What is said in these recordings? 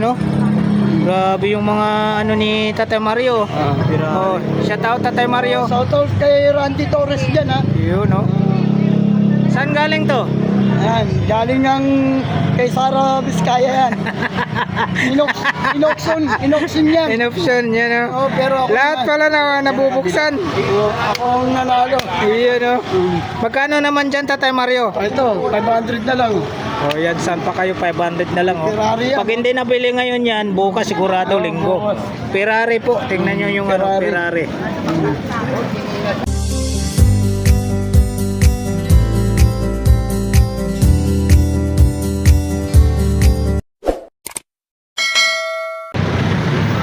Ayun oh. Grabe yung mga ano ni Tatay Mario. Oh, shout out Tatay Mario. Shout out kay Randy Torres dyan ha. Yun oh. Saan galing to? Ayan, galing ng kay Sara Vizcaya yan. Inoksun yan. In option yan oh. Oh, pero ako Lahat pala na nabubuksan. ako ang nanalo. Yun oh. Magkano naman dyan Tatay Mario? Ito, 500 na lang. Oh, yan saan pa kayo 500 na lang oh. Ferrari yan. Pag hindi nabili ngayon yan, bukas sigurado linggo. Ferrari po, tingnan nyo yung Ferrari.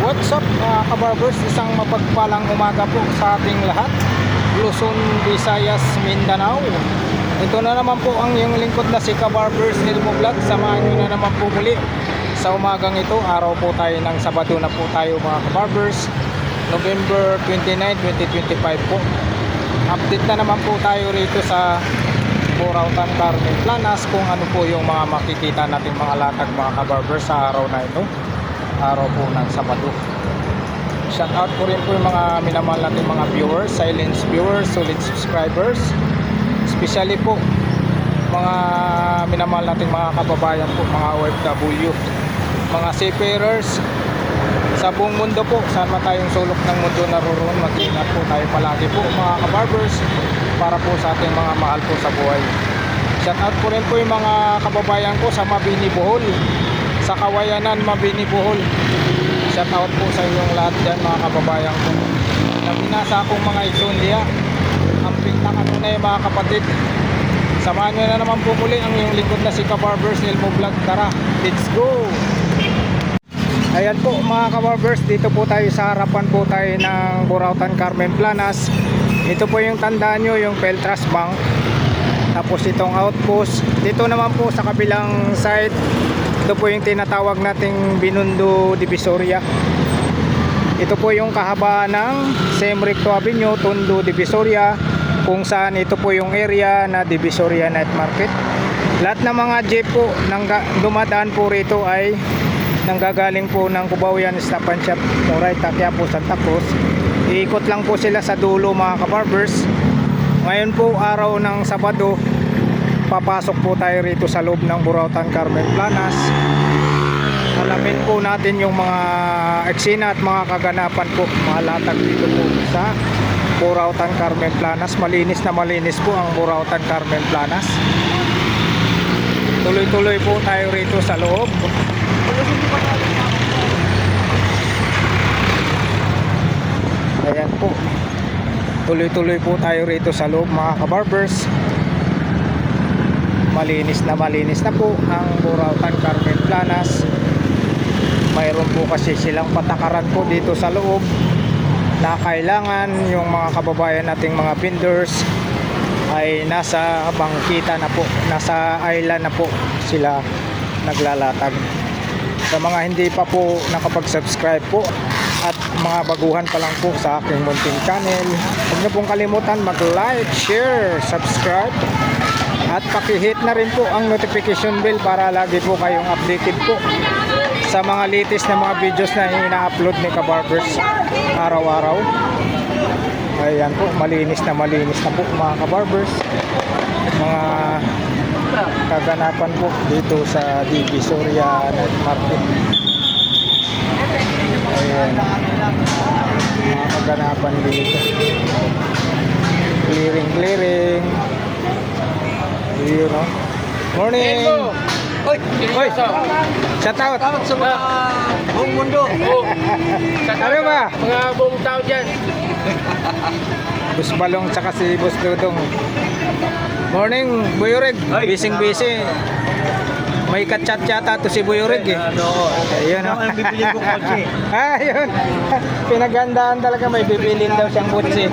What's up mga kabarbers, isang mapagpalang umaga po sa ating lahat. Luzon, Visayas, Mindanao. Ito na naman po ang iyong lingkod na si Kabarbers Elmo Vlog. Samahan nyo na naman po muli sa umagang ito. Araw po tayo ng Sabado na po tayo mga kabarbers, November 29, 2025 po. Update na naman po tayo rito sa Burautan Carmen Planas kung ano po yung mga makikita natin mga latag mga kabarbers sa araw na ito. Araw po ng Sabado. Shout out po rin po yung mga minamahal natin mga viewers, silent viewers, solid subscribers. Especially po mga minamahal nating mga kababayan po, mga OFW, mga seafarers sa buong mundo po. Saan man tayong sulok ng mundo naroon, mag-ingat po tayo palagi po mga kabarbers para po sa ating mga mahal po sa buhay. Shout out po rin po yung mga kababayan ko sa Mabini, Bohol, sa Kawayanan, Mabini, Bohol. Shout out po sa inyong lahat dyan mga kababayan ko na binasa akong mga isundiya. Ang pintang ano na yung mga kapatid. Samahan nyo na naman po muli ang iyong lingkod na si Kabarbers Elmo Vlog. Tara, let's go! Ayan po mga kabarbers, dito po tayo sa harapan po tayo ng Burautan Carmen Planas. Ito po yung tandaan nyo, yung Peltras Bank. Tapos itong outpost. Dito naman po sa kabilang side, ito po yung tinatawag nating Binondo Divisoria. Ito po yung kahabaan ng Siem Recto Avenue, Tondo, Divisoria, kung saan ito po yung area na Divisoria Night Market. Lahat ng mga jeep po nang dumadaan po rito ay nanggagaling po ng Cubauyan Stop and Shop, Moray, Quiapo, Santa Cruz. Iikot lang po sila sa dulo mga kabarbers. Ngayon po araw ng Sabado, papasok po tayo rito sa loob ng Burautan Carmen Planas. Alamin po natin yung mga eksena at mga kaganapan po, mga latag dito po sa Burautan Carmen Planas. Malinis na malinis po ang Burautan Carmen Planas. Tuloy-tuloy po tayo rito sa loob. Ayan po. Tuloy-tuloy po tayo rito sa loob mga kabarbers. Malinis na po ang Burautan Carmen Planas. Mayroon po kasi silang patakaran po dito sa loob na kailangan yung mga kababayan nating mga vendors ay nasa bangkita na po, nasa island na po sila naglalatag. Sa mga hindi pa po nakapag-subscribe po at mga baguhan pa lang po sa aking munting channel, huwag niyo pong kalimutan mag-like, share, subscribe at pakihit na rin po ang notification bell para lagi po kayong updated po sa mga latest na mga videos na ina-upload ni Kabarbers araw-araw. Ayan po, malinis na po mga kabarbers. Mga kaganapan po dito sa Divisoria Night Market. Ayan, mga kaganapan dito. Clearing. Yun, no? Morning! Oy, Shout out! sa mga buong mundo. Ano ba? Mga buong tao dyan. Boss Balong tsaka si Boss Dudong. Morning, Buyorig. Busy. May kachat yata to si Buyorig eh. Ayun o. Bibili ko kotse. Ayun. Pinagandaan talaga, may bibilin daw siyang butsi.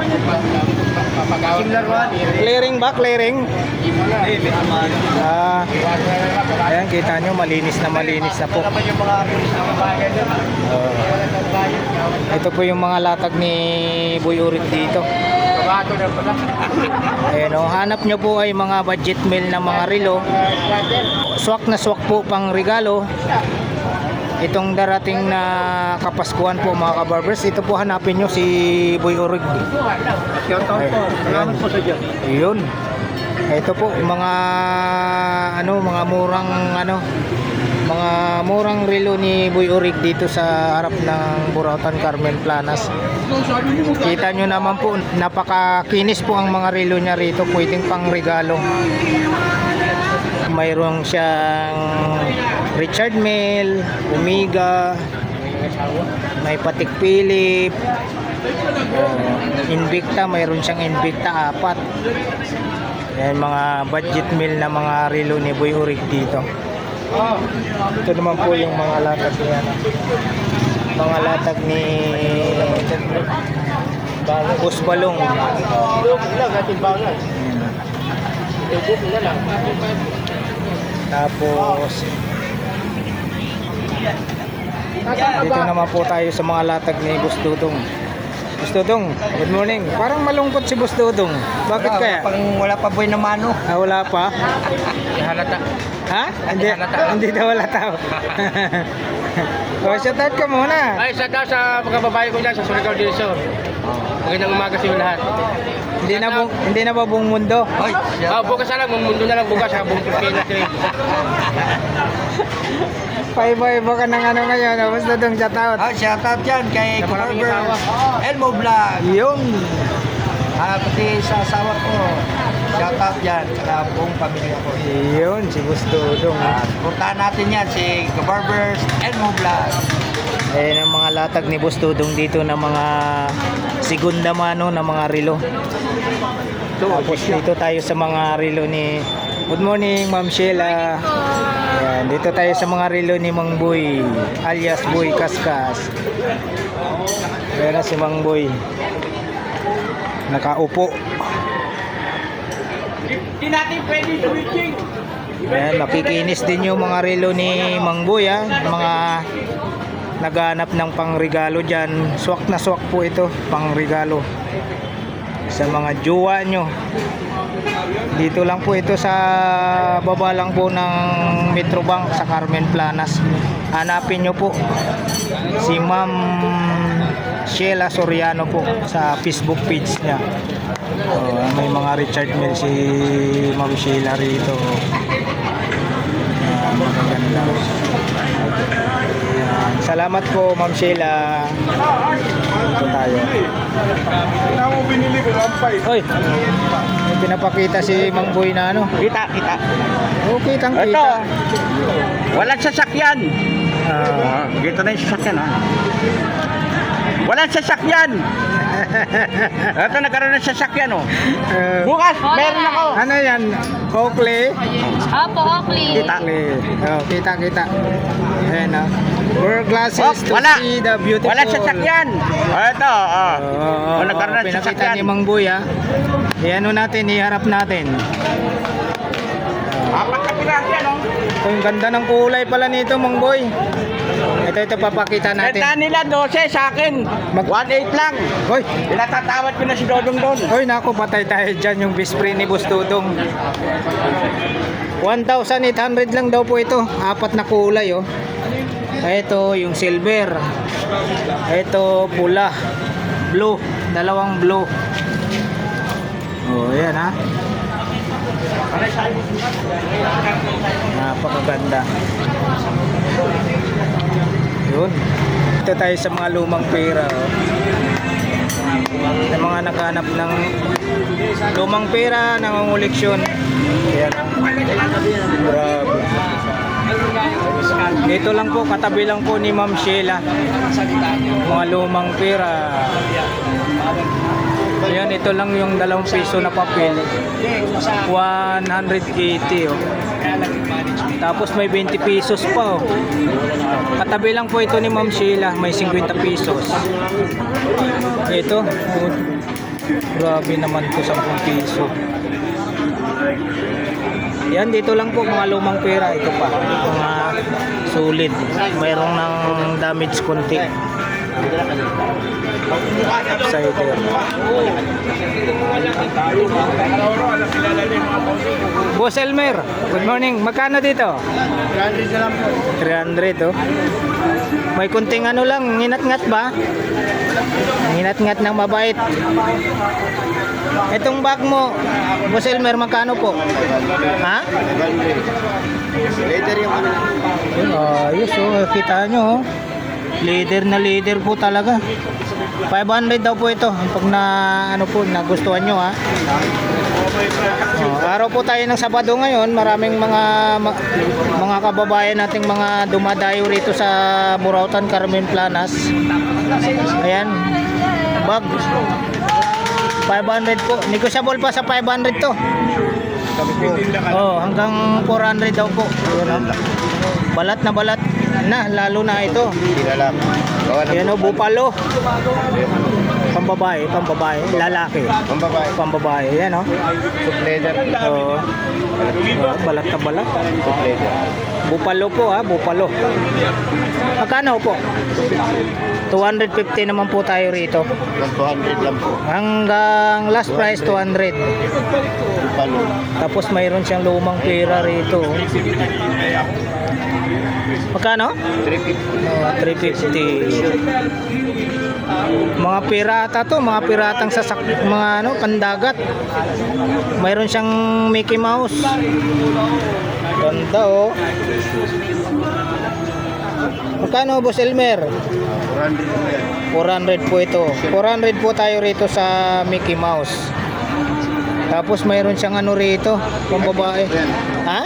Similar one. Clearing ba? Clearing? Ayan, kita nyo, malinis na po. Ito po yung mga latag ni Buyorig dito. Ayan o, hanap nyo po ay mga budget meal na mga relo. Swak na swak po pang regalo. itong darating na Kapaskuhan po mga kabarbers, ito po hanapin nyo si Boy Urig. Shout out po. Salamat po sa Diyos. Yun. Ito po mga mga murang relo ni Boy Urig dito sa harap ng Burautan Carmen Planas. Kita nyo naman po, napakakinis po ang mga relo niya rito, pwedeng pang regalo. Mayroong siyang Richard Mille, Omega, may Patek Philippe, Invicta, mayroon siyang Invicta 4. Yan mga budget meal na mga relo ni Boy Urig dito. Ito naman po yung mga latag niya. Mga latag ni Boss Balong. Tapos dito naman po tayo sa mga latag ni Boss Dudong. Boss Dudong, good morning. Parang malungkot si Boss Dudong. Bakit kaya? Wala pa boy na mano. Wala pa? Halata. Ha? Hindi daw wala tao. Shout out ka muna. Ay, shout out sa mga babae ko dyan sa Surigao del Sur. Magandang umaga sa inyo lahat. Hindi na ba buong mundo? Ay, bukas na lang, mundo na lang bukas sa buong Pilipinas. Paiba-iba ka ng ngayon. Boss Dudong, shout out. Shout out yan kay Barber Elmo Vlog. Yun. Pati sa asawa ko. Shout out yan. Saka buong pamilya ko. Yun, si Boss Dudong. Puntahan natin yan si Barber Elmo Vlog. Ayan ang mga latag ni Boss Dudong dito na mga segunda mano na mga relo. Tapos dito tayo sa mga relo ni good morning Ma'am Sheila. Ayan, dito tayo sa mga relo ni Mang Boy alias Boy Kaskas. Ayan na si Mang Boy nakaupo. Hindi natin pwede switching. Ayan, makikinis din yung mga relo ni Mang Boy, mga naghanap ng pangregalo dyan. Swak na swak po ito, pangregalo sa mga jowa nyo. Dito lang po ito sa baba lang po ng Metrobank sa Carmen Planas. Hanapin nyo po si Ma'am Sheila Soriano po sa Facebook page niya. May mga Richard Mille si Ma'am Sheila rito. Maganda. Salamat po Ma'am Sheila. Dito tayo. Ako binili ko, lampay. Oy, may pinapakita si Mang Boy na ano. Kita. Okay, kitang Ito. kita. Walang sasakyan. Dito na yung sasakyan, ha? Walang sasakyan. Ito, nagkaroon ng sasakyan, oh. Bukas, meron ako. Ano yan? Oakley? Opo, Oakley. Kita. Kita. Ayan na. Wear glasses to wala. see the beautiful. Walang sasakyan. Ito, nagkaroon ng pinakita sasakyan. ni Mang Boy, Iano natin, iharap natin. Apat na piraso yan, oh. Ang ganda ng kulay pala nito, Mang Boy. Ito papakita natin. Benta nila 12 sa akin. 1.8 lang. Hoy, Pinatatawad ko na si Dodong doon. hoy, naku, patay tayo dyan yung best friend ni Boss Dudong. 1,800 lang daw po ito. Apat na kulay, oh. Ito yung silver. Ito pula. Blue. Dalawang blue. Oh, ayan ha. Napakaganda. Yun. Ito tayo sa mga lumang pera, oh. Sa mga naghanap ng lumang pera, nangunguleksyon. Ayan. Grabe. Dito lang po, katabi lang po ni Ma'am Sheila. Mga lumang pera. Ayan, ito lang yung 2 piso na papel. 180, oh. Tapos may 20 pesos pa, oh. Katabi lang po ito ni Ma'am Sheila, may 50 pesos. Ito, oh. Grabe naman to, 10 piso. Yan, dito lang po mga lumang pera. Ito pa, mga solid. Mayroong ng damage konti. Cider. Boss Elmer, good morning. Magkano dito? 300 na lang po. 300 oh. May kunting ano lang, nginat-ngat ba? Nginat-ngat ng mabait. Itong bag mo, Boss Elmer, magkano po? Ha? Leather yung ano. Ayos oh, kita nyo oh. Leader na leader po talaga. 500 daw po ito pag na ano po nagustuhan nyo ha. Araw po tayo ng Sabado ngayon, maraming mga kababayan nating mga dumadayo rito sa Burautan, Carmen Planas. Ayan, bag 500 po, negotiable pa sa 500 to. Oh, hanggang 400 daw po. Ayan, oh. Balat na balat na, lalo na ito. Ayan o, bupalo. Pambabae, lalaki. Pambabae, yan o. Leather. Oo. Balat na balat. Bupalo po ha, bupalo. Magkano po? 250 naman po tayo rito. 200 lang po. Hanggang last price 200. Bupalo. Tapos mayroon siyang lumang pera rito. Magkano? 350. Mga pirata to, mga piratang mga ano, pandagat. Mayroon siyang Mickey Mouse. Ganda oh. Magkano Boss Elmer? 400 po ito. 400 po tayo rito sa Mickey Mouse. Tapos mayroon siyang ano rito, pambabae. Ha?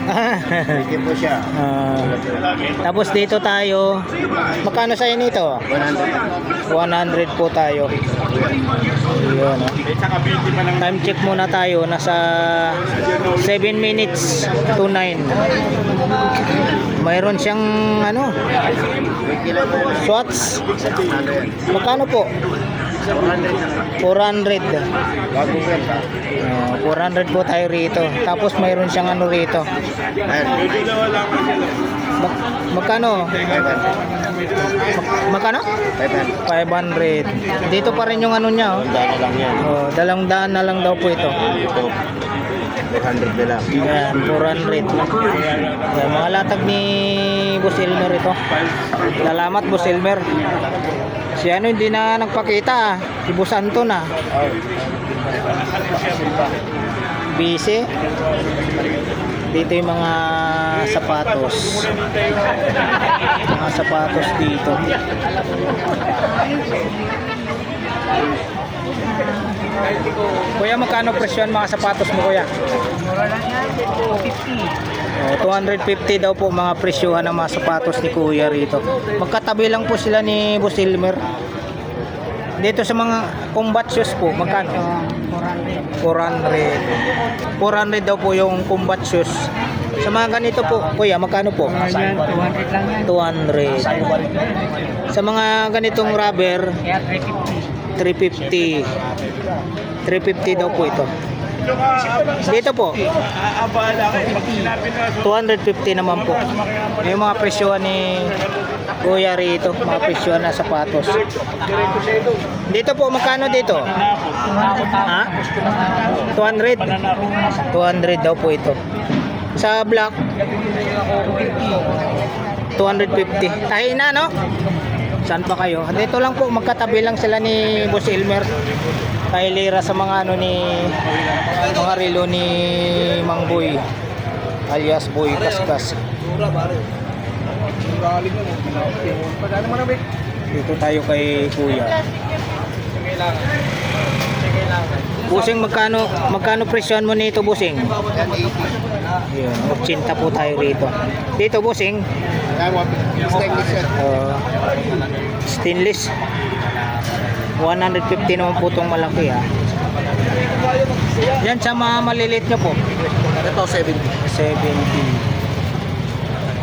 Hindi po siya. Tapos dito tayo, magkano sa'yo nito? 100 po tayo. Yun, oh. Time check muna tayo, nasa 7 minutes to 9. Mayroon siyang ano, Swatch. Magkano po? 400. 400 po tayo rito. Tapos mayroon siyang ano rito. Magkano? Magkano? 500. Dito pa rin yung ano niya. Oh, 200 na lang daw po ito. 400 na lang. Yan, 400. Yan, mga latag ni Boss Elmer ito. Salamat Boss Elmer. Si ano hindi na nagpakita ah. Si Boss Anton ah. Busy. Dito yung mga sapatos. Mga sapatos dito. Kuya, magkano presyo ang mga sapatos mo, kuya? Oh, 250 daw po mga presyohan ng mga sapatos ni kuya rito. Magkatabi lang po sila ni Boss Elmer. Dito sa mga combat shoes po, magkano? 400. 400 daw po yung combat shoes. Sa mga ganito po, kuya, magkano po? 200 lang yan. 200. Sa mga ganitong rubber, 350. 350 daw po ito. Dito po, 250 naman po. Yung mga presyohan ni kuya rito, mga presyohan na sapatos. Dito po, magkano dito? Ha? 200? 200 daw po ito. Sa black, 250. Tahi na, no? Saan pa kayo? Dito lang po, magkatabi lang sila ni Boss Elmer. Kailira sa mga ano ni mga relo ni Mang Boy alias Boy Kaskas. Dito tayo kay kuya. Busing, magkano presyon mo nito, Busing? Yun, 80 po tayo rito. Dito, Busing? Stainless. 150 naman po itong malaki ha. Yan sa mga maliliit nyo po. Ito 70. 70.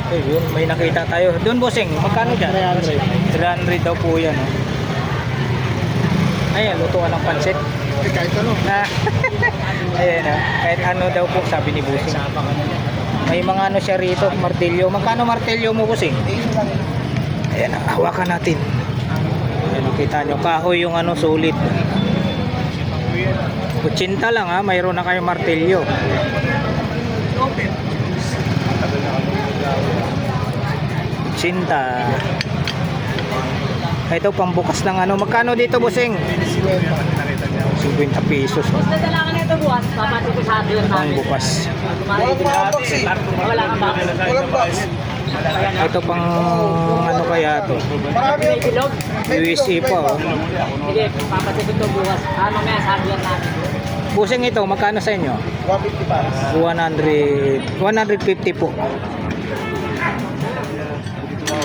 Okay, yun, may nakita tayo. Doon, Busing, magkano dyan? 300 daw po yan. Ayan, lutuan ng pansit. Kahit ano. Ayan, kahit ano daw po, sabi ni Busing. May mga ano siya rito, martilyo. Magkano martilyo mo, Busing? Ayan, hawakan natin. Ayan, kita nyo, kahoy yung ano, sulit. 80 lang ha, mayroon na kayong martilyo. Cinta. Ito pambukas ng ano. Magkano dito, bossing? 50 pesos. Dadala ka na ito bukas. Papasok ko sa atin namin. Pambukas. Wala kang box. Ito pang ano kaya to? May bilog. USA pa oh. Sige, papasok ito bukas. Mamaya sa atin namin. Bossing ito, magkano sa inyo? 150 po.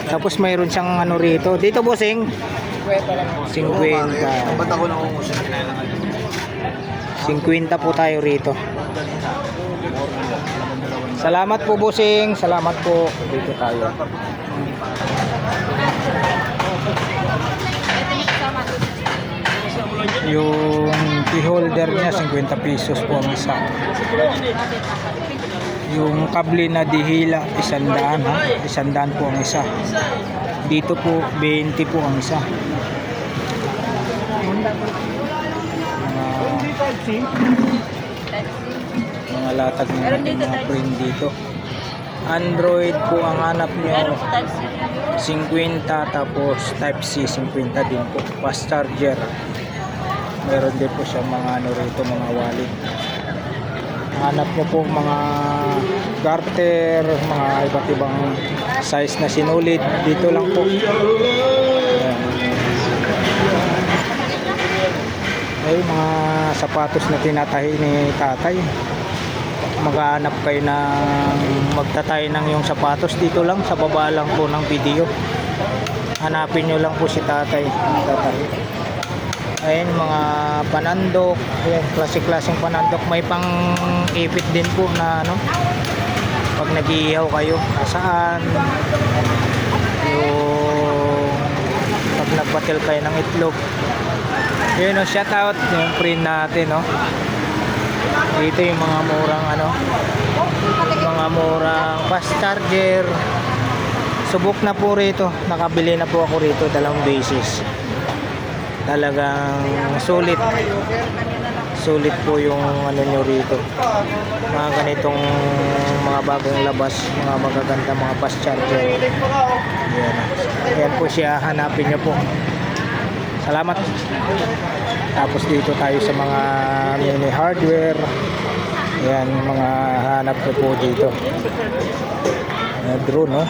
Tapos mayroon siyang ano rito. Dito, bossing? 50. Ba't ako nangungusin? 50 po tayo rito. Salamat po, bossing. Salamat po. Dito tayo. Yung key holder niya 50 pesos po ang isa. Yung kable na dihila 100 ha. 100 po ang isa. Dito po 20 po ang isa. Mga latag ng mga print dito. Android po ang hanap nyo 50, tapos type C 50 din po. Fast charger. Meron din po siya mga ano rito, mga wallet. Hanap nyo po mga garter, mga iba't ibang size na sinulit. Dito lang po. Ayan. Ay, mga sapatos na tinatahi ni tatay. Maghahanap kayo ng magtatay ng yung sapatos, dito lang sa baba lang po ng video. Hanapin nyo lang po si tatay. Tatay. Ayun, mga panandok. Ayan, klase-klaseng panandok. May pang ipit din po na ano, pag nag-iihaw kayo saan, yung pag nagpatil kayo ng itlog. Yun o, shout out yung print natin, no. Dito yung mga murang ano, mga murang fast charger. Subok na po rito, nakabili na po ako rito 2 beses. Talagang sulit po yung ano nyo rito, mga ganitong mga bagong labas, mga magaganda mga fast charger. Ayan po siya, hanapin nyo po. Salamat. Tapos dito tayo sa mga mini hardware. Ayan, mga hanap ko po dito. Drone, no?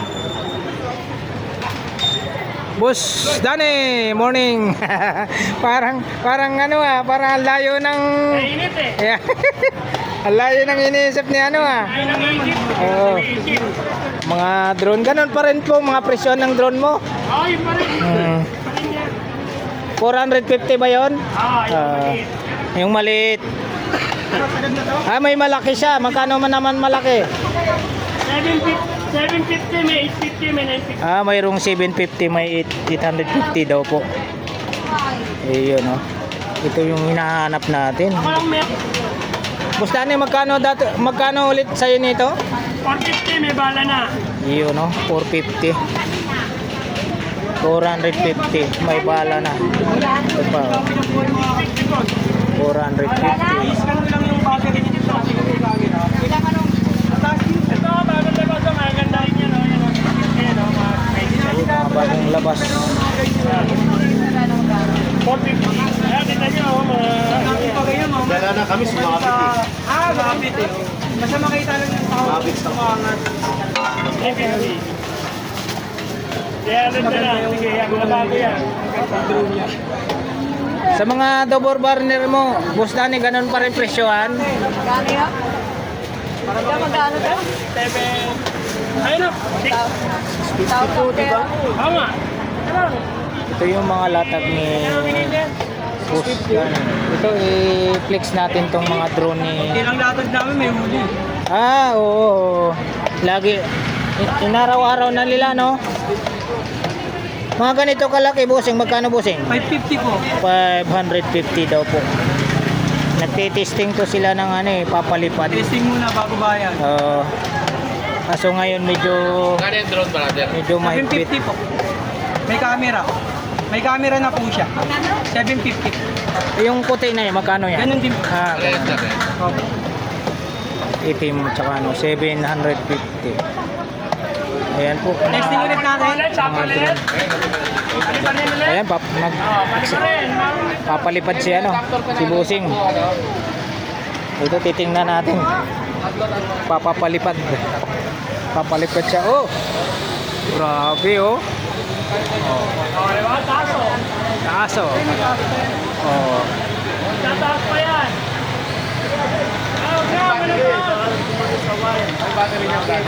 Boss Danny, morning. parang ano parang ang layo ng Init eh. yeah. Ang layo ng iniisip ni ano Oo. Mga drone, ganun pa rin po mga presyon ng drone mo. Ay, pa rin. 450 ba 'yon? Yung maliit. May malaki siya. Magkano man naman malaki? 750, may 850, may 950. Mayroong 750, may 850 daw po. Ayun, no. Ito yung hinahanap natin. Ako lang may Boss Danny, magkano ulit sa'yo nito? 450, may bala na. Yun, no. 450. 450, may bala na. Ito pa, oh. 450. Iskan lang yung battery dito sa ito, bagong labas ang maganda rin yan. Mga bagong labas. 450. Ayan, kita nyo, mga... Dala na kami, sumapit eh. Sumapit eh. Basta makita lang yung tao. Sumapit sa mga. 350. Kaya ano na lang, sige, yan, mga bago yan. Sa mga double burner mo, Boss Danny, ganun pa rin presyohan? Magkano yun? Magkano to? 7. Ayun na, 6. Tawag po, diba? Tama. Ano? Ito yung mga latag ni Boss Danny. Ito, i-flex natin tong mga drone ni... Hindi lang latag namin, may huli. Oo. Lagi. Inaraw-araw na nila, no? Mga ganito kalaki, bossing. Magkano, bossing? 550 po. 550 daw po. Nagtitesting to sila ng ano papalipad. Testing muna bago bayan. Kaso ngayon medyo mahigpit. 750 po. May camera. May camera na po siya. 750. Yung puti na yun, magkano yan? Ganun din. Ah, ganun. Opo. Itim tsaka ano, 750. Ayan po. Next thing ulit natin. Chocolate. Ayan, papalipad si ano, si Busing. Ito titingnan natin. Papapalipad. Papalipad siya. Oh! Grabe oh. Oh, diba? Taso. Taas oh. Oh. Tataas pa yan.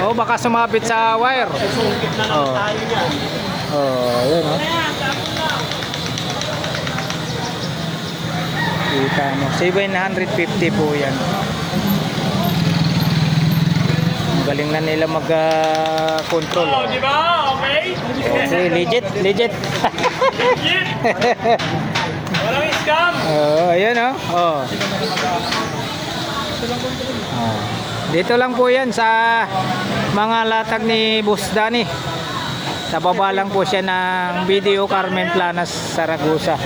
Oh, baka sumabit sa wire. Oh. Oh, yun oh. Kita mo. 750 po yan. Ang galing na nila mag-control. Oh, di ba? Okay? Okay, legit, legit. Legit. Walang scam. Oh, ayan oh. Oh. Oh. Dito lang po yan sa mga latag ni Boss Danny. Sa baba lang po siya ng Video Carmen Planas, Saragosa.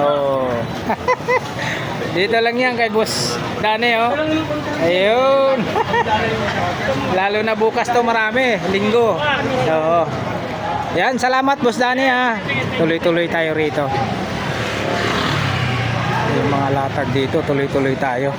Oh. Dito lang yan kay Boss Danny oh. Ayun. Lalo na bukas to marami, linggo. Oo. Yan, salamat Boss Danny ha. Tuloy-tuloy tayo rito. Yung mga latag dito, tuloy-tuloy tayo.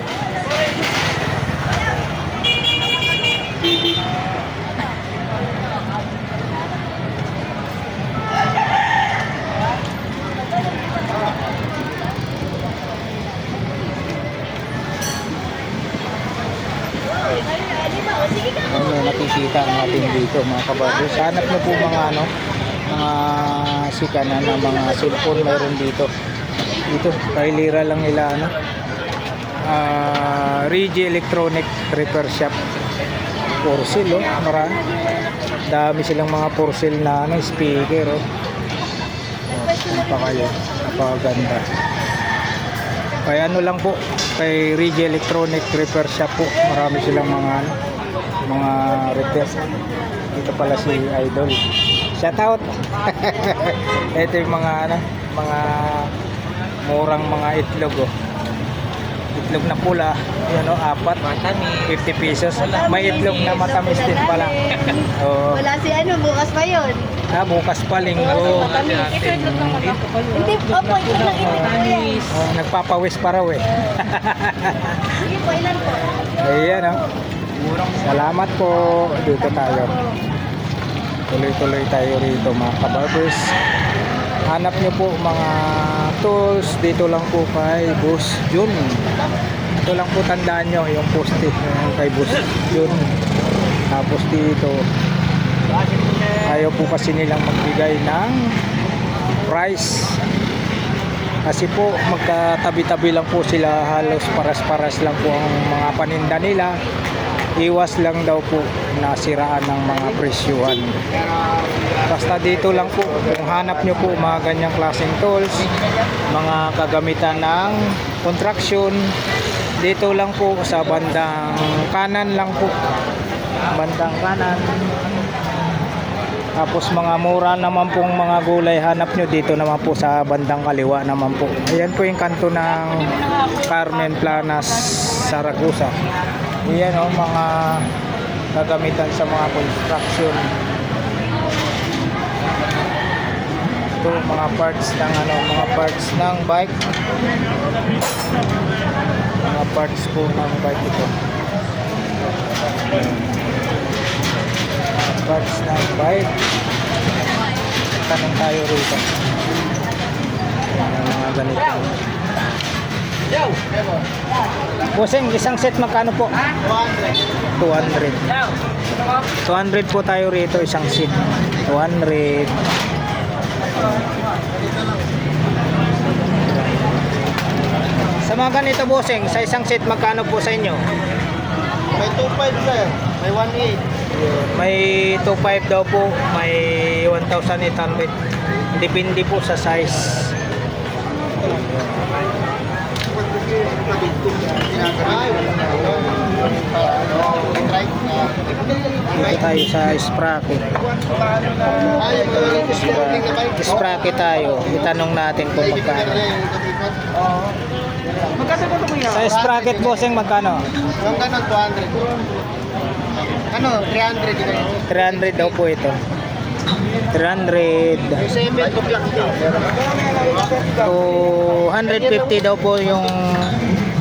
Ano nakikita natin dito mga kabarbers. Hanap nyo po mga ano, mga sikanan na mga cellphone mayroon dito. Dito, kailira lang nila ano. Rigi Electronic Repair Shop. For sale oh, marami. Dami silang mga for sale na ano, speaker oh. Napakayo, napakaganda. Kaya ano lang po, kay Rigi Electronic Repair Shop po, marami silang mga ano, mga repairs. Dito pala si Idol. Shout out. Ito yung mga ano, mga murang mga itlog oh. Itlog na pula, yun o, 4, 50 pesos. May itlog na matamis din pala. Oh. Wala si ano, bukas pa yun. Bukas pa linggo. Hindi, opo, ito lang ito. Oh, nagpapawis pa raw eh. Sige po, ilan po? Ayan oh. Salamat po. Dito tayo. Tuloy-tuloy tayo rito mga kabarbers. Hanap nyo po mga tools. Dito lang po kay Boss Jun. Ito lang po tandaan nyo yung poste yung kay Boss Jun. Tapos dito ayaw po kasi nilang magbigay ng price. Kasi po magkatabi-tabi lang po sila, halos paras-paras lang po ang mga paninda nila. Iwas lang daw po nasiraan ng mga presyuhan. Basta dito lang po, kung hanap nyo po mga ganyang klaseng tools, mga kagamitan ng construction, dito lang po sa bandang kanan lang po. Bandang kanan. Tapos mga mura naman pong mga gulay hanap nyo dito naman po sa bandang kaliwa naman po. Ayan po yung kanto ng Carmen Planas, Saragosa. Ayan o, mga kagamitan sa mga construction. Ito mga parts ng ano, mga parts ng bike. Mga parts po ng bike ito. Parts ng bike. Tanong tayo rito. Mga ganito. Bossing, isang set magkano po? 200. 200 po tayo rito, isang set. 200. Sa mga ganito bossing, sa isang set magkano po sa inyo? May 2.5 sir. May 1.8. May 2.5 daw po, may 1,800. Depende po sa size. Dito tayo sa sprocket. Sprocket tayo. Itanong natin kung magkano. Magkano po ito kuya? Sa sprocket bossing magkano? Yung ganun, 200. Ano, 300 din kayo. 300 daw po ito. 300. Yung 7 to 250 daw po yung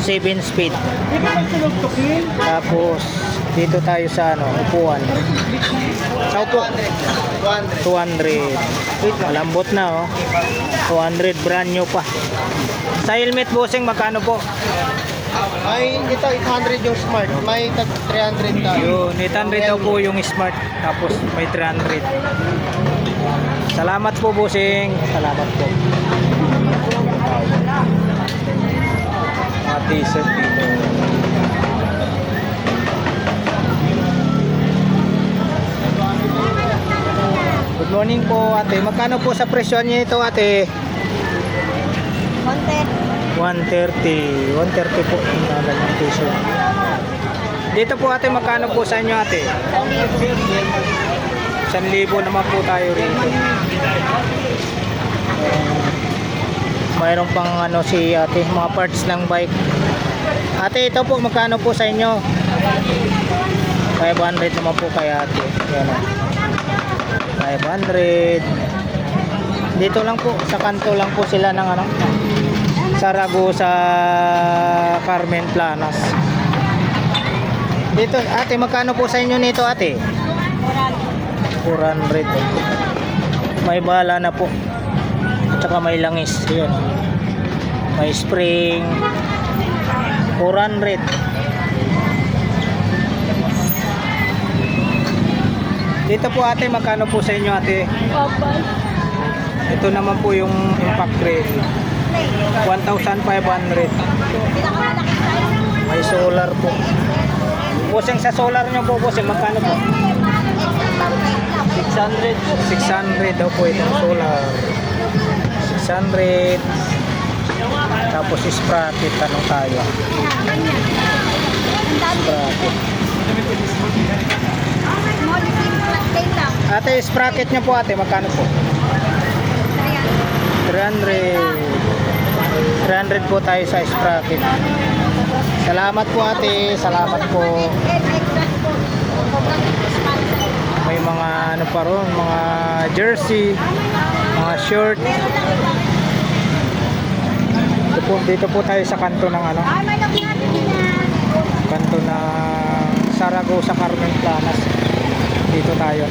7 speed. Hindi ka magsulog-tukin. Tapos dito tayo sa ano, upuan. Sa upo 200. Malambot na oh. 200 brand new pa. Sa helmet bossing magkano po? May ito 800 yung smart, may 300 tayo. Yun, 800 daw po yung smart. Tapos may 300. Salamat po bossing. Salamat po. Mga t-shirt dito. Good morning po ate. Magkano po sa presyo niyo ito ate? Konti. 130. 130 po yung ganyang t-shirt. Dito po ate, magkano po sa inyo ate? 1,000 naman po tayo rito. Mayroon pang ano si ate, mga parts ng bike. Ate, ito po magkano po sa inyo? 500 naman po kay ate. Yan o. 500. Dito lang po, sa kanto lang po sila ng ano, Saragosa, Carmen Planas. Dito, ate, magkano po sa inyo nito, ate? 400. May bala na po. Tsaka may langis. Yan. May spring. 400. Dito po, ate, magkano po sa inyo, ate? Ito naman po yung impact rail. 1,500. May solar po. Bossing sa solar nyo po, bossing, magkano po? 600. 600 daw po itong solar. 600. Tapos sprocket, tanong tayo. Sprocket. Ate, sprocket nyo po ate, magkano po? 300. 300 po tayo sa sprocket. Salamat po ate, salamat po. May mga ano pa ron, mga jersey, mga short. Dito po tayo sa kanto ng ano, kanto ng Saragosa, Carmen Planas. Dito tayo.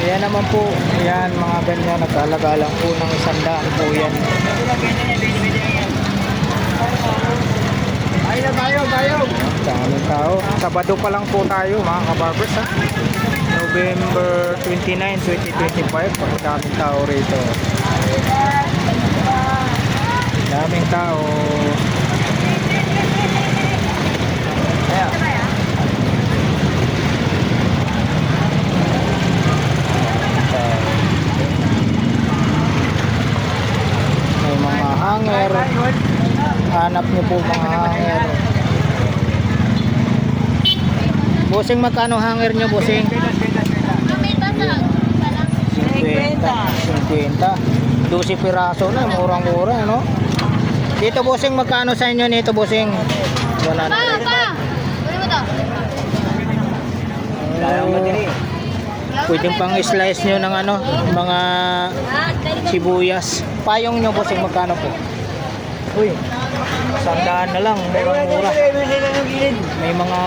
Ayan naman po, ayan mga ganyan, nag-alaga lang po ng 100 po yan. Tayo. Daming tao. Sabado pa lang po tayo mga kabarbers ha. November 29, 2025. Daming tao rito. Daming tao. Ayan. May mga hanger. Hanap niyo po mga hanger. Bossing, magkano hanger niyo, bossing? 50. 12 piraso na, murang-mura, no? Dito, bossing, magkano sa inyo nito, bossing? 100. Pwedeng pang slice nyo ng ano, mga sibuyas. Payong nyo, bossing, magkano po? Uy, 100 na lang, murang-mura. May mga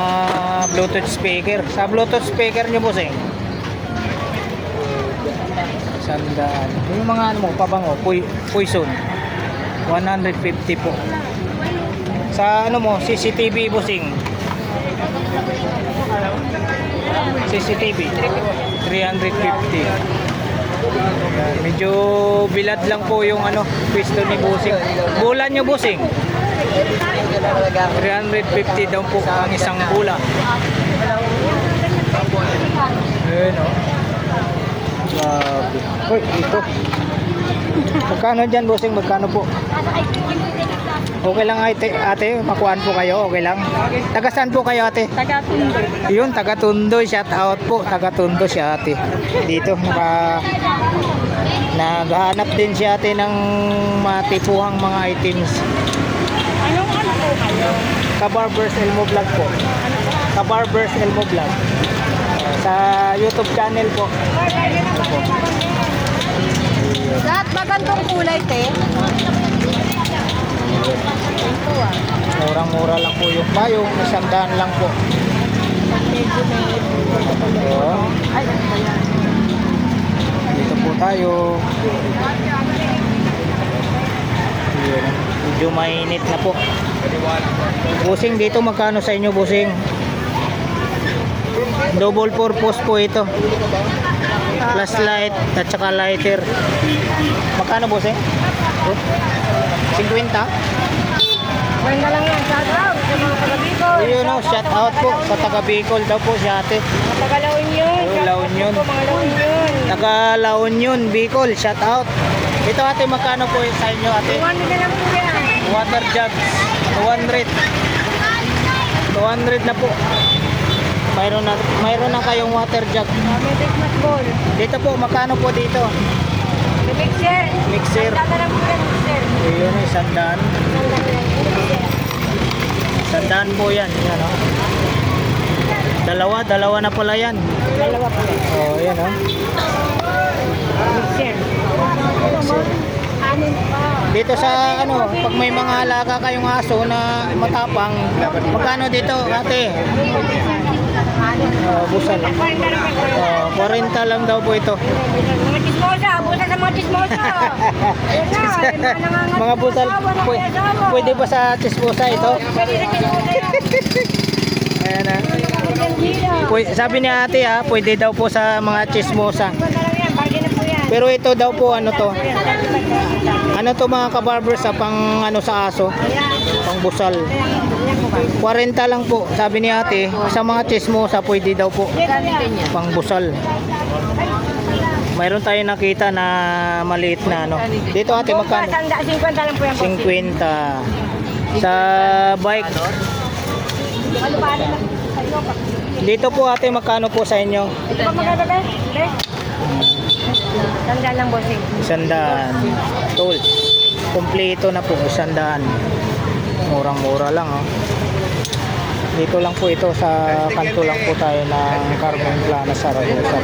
Bluetooth speaker. Sa Bluetooth speaker nyo, bossing? 100. Yung mga ano mo, pabango, Poison. 150 po. Sa ano mo, CCTV, bossing? CCTV 350. Medyo bilad lang po yung ano, pwesto ni bossing. Bulan nyo, bossing? 350 daw po ang isang bula. Ayun o. Grabe. Uy, ito. Magkano dyan, bossing? Magkano po? Okay lang ate, makuhaan po kayo, okay lang. Taga saan po kayo ate? Taga Tundo. Yun, taga Tondo, shout out po, taga Tondo si ate. Dito, naghahanap din si ate ng matipuhang mga items. Anong ano po kayo? Kabarbers Elmo Vlog po. Kabarbers Elmo Vlog. Sa YouTube channel po. Lahat magandang kulay, te. Murang-mura lang po yung payong, 100 lang po. Ayun. Dito po tayo. Ayun. Medyo mainit na po. Busing dito, magkano sa inyo busing? Double purpose po ito. Flashlight at saka lighter. Magkano busing? 50? Ganda lang yan. Shout out sa mga taga-Bicol. Ayun o, shout out po sa taga Bicol daw po si ate. Taga-Laon yun. Ayun, La Union. Mga Laon yun. Taga La Union, Bicol, shout out. Ito ate, magkano po sa inyo ate? 1 na lang po yan. Water jugs, 200. 200 na po. Mayroon na kayong water jug. May Christmas ball. Dito po, magkano po dito? May mixer. Mixer. Ganda lang po yan, mixer. Ayun, 100. 100 po yan. Yan o. Dalawa na pala yan. Dalawa po yan. Oh, yan o. Mixer. Anin pa. Dito sa pag may mga alaga kayong aso na matapang, magkano dito ate? Busal. 40 lang daw po ito. Mga chismosa, busa sa mga chismosa. Ayun na, Mga busal. Pwede ba sa chismosa ito? Pwede sa chismosa yan. Ayan na. Ganda. Sabi ni ate pwede daw po sa mga chismosa. Ganda lang yan, bagay na po yan. Pero ito daw po ano to? Ano to mga kabarbers pang sa aso? Pang busal. 40 lang po. Sabi ni ate, sa mga chismosa pwede daw po. Pang busal. Mayroon tayo nakita na maliit na Dito ate magkano? 50 lang po yan. 50. Sa bike. Dito po ate magkano po sa inyo? Ito pa maganda ba? Tanda lang bossing. 100. Tools. Kompleto na po 100. Murang-mura lang Dito lang po ito sa kanto lang po tayo ng Carmen Plana Saragosa.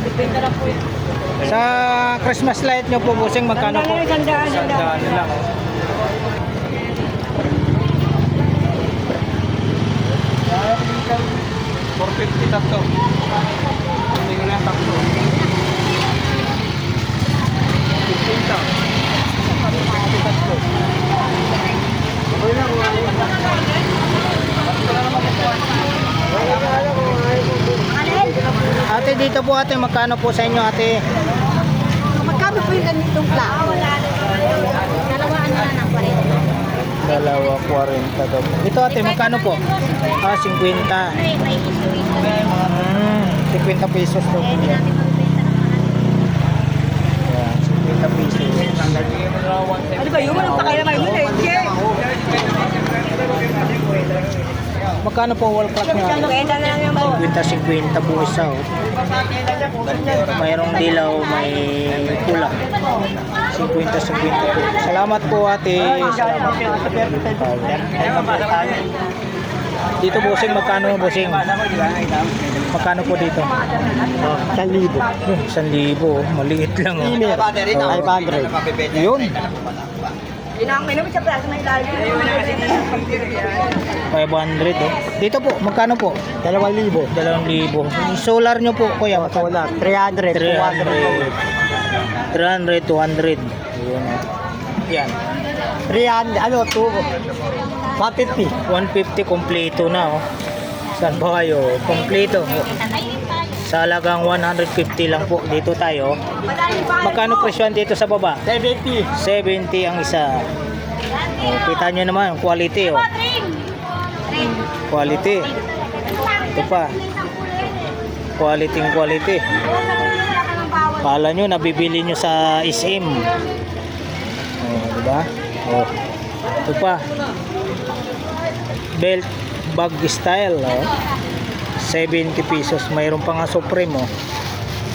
Depende lang po ito. Sa Christmas light nyo po busing magkano po? Sandaan. 100 lang. $450 tatlo. Hindi ko na tatlo. 15. Ate, dito po ate, magkano po sa inyo ate? Magkano po yung ganitong plato? Dalawaan na lang pa rin. Dalawa 40 daw. Ito ate, magkano po? 50. May iso-iso. 50 pesos daw po yan. Yan, 50 pesos. Ano ba yun? Walang pakialaman yun eh. Magkano po wall clock niya? Pwede na lang yan po. 50 po isa Mayroong dilaw, may pula. 50 po. Salamat po ate. Salamat po. Dito busing, magkano busing? Magkano po dito? 1,000. 1,000. Maliit lang. 500. Yun. Inangay naman sa plato may ilalim. 500 Dito po, magkano po? 2,000. 2,000. Solar nyo po kuya. Wala. 300. 300, 200. Ayun. Yan. 150. 150 kompleto na Saan ba kayo? Kompleto. Sa halagang 150 lang po. Dito tayo. Magkano presyon dito sa baba? 70. 70 ang isa. Kita nyo naman, quality Quality. Ito pa. Quality. Kala nyo, nabibili nyo sa SM. Diba? Oh. Ito pa. Belt bag style. Oh. 70 pesos. Mayroon pa nga Supreme. Oh.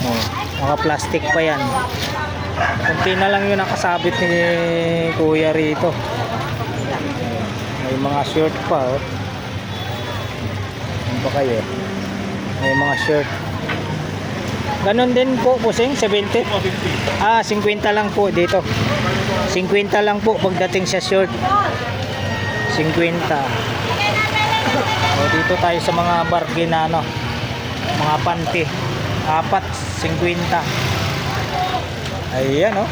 Oh. Naka-plastic pa yan. Kunti na lang yung nakasabit ni Kuya rito. May mga shirt pa. Oh. Ano pa kayo? May mga shirt. Ganon din po, Busing, 70? Ah, 50 lang po dito. 50 lang po pagdating sa shirt. 50. O, dito tayo sa mga bargain na ano, mga panty. 4, 50. Ayan, oh.